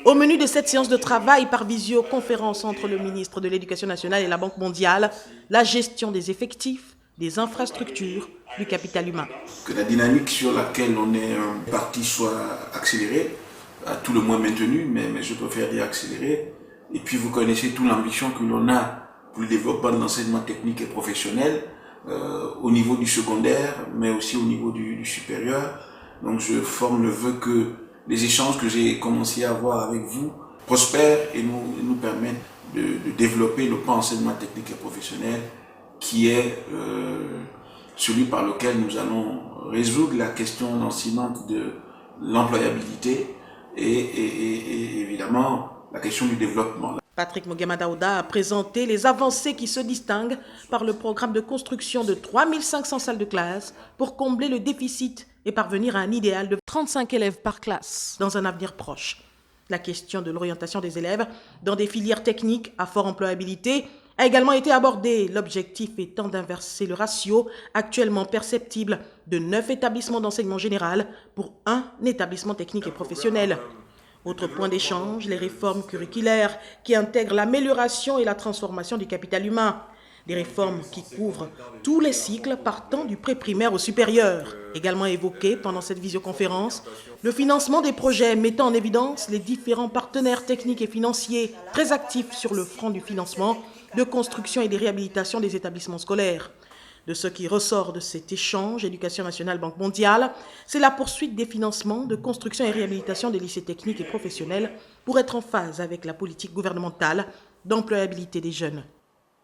Au menu de cette séance de travail par visioconférence entre le ministre de l'Éducation nationale et la Banque mondiale, la gestion des effectifs, des infrastructures, du capital humain. Que la dynamique sur laquelle on est parti soit accélérée, à tout le moins maintenue, mais je préfère dire accélérée. Et puis vous connaissez toute l'ambition que l'on a pour le développement de l'enseignement technique et professionnel au niveau du secondaire, mais aussi au niveau du supérieur. Donc je forme le vœu que les échanges que j'ai commencé à avoir avec vous prospèrent et nous permettent de développer le plan enseignement technique et professionnel qui est celui par lequel nous allons résoudre la question lancinante de l'employabilité et évidemment la question du développement. Patrick Mugema Daouda a présenté les avancées qui se distinguent par le programme de construction de 3500 salles de classe pour combler le déficit et parvenir à un idéal de 35 élèves par classe dans un avenir proche. La question de l'orientation des élèves dans des filières techniques à forte employabilité a également été abordée, l'objectif étant d'inverser le ratio actuellement perceptible de 9 établissements d'enseignement général pour un établissement technique et professionnel. Autre point d'échange, les réformes curriculaires qui intègrent l'amélioration et la transformation du capital humain. Des réformes qui couvrent tous les cycles partant du pré-primaire au supérieur. Également évoqué pendant cette visioconférence, le financement des projets mettant en évidence les différents partenaires techniques et financiers très actifs sur le front du financement, de construction et de réhabilitation des établissements scolaires. De ce qui ressort de cet échange Éducation nationale Banque mondiale, c'est la poursuite des financements de construction et réhabilitation des lycées techniques et professionnels pour être en phase avec la politique gouvernementale d'employabilité des jeunes.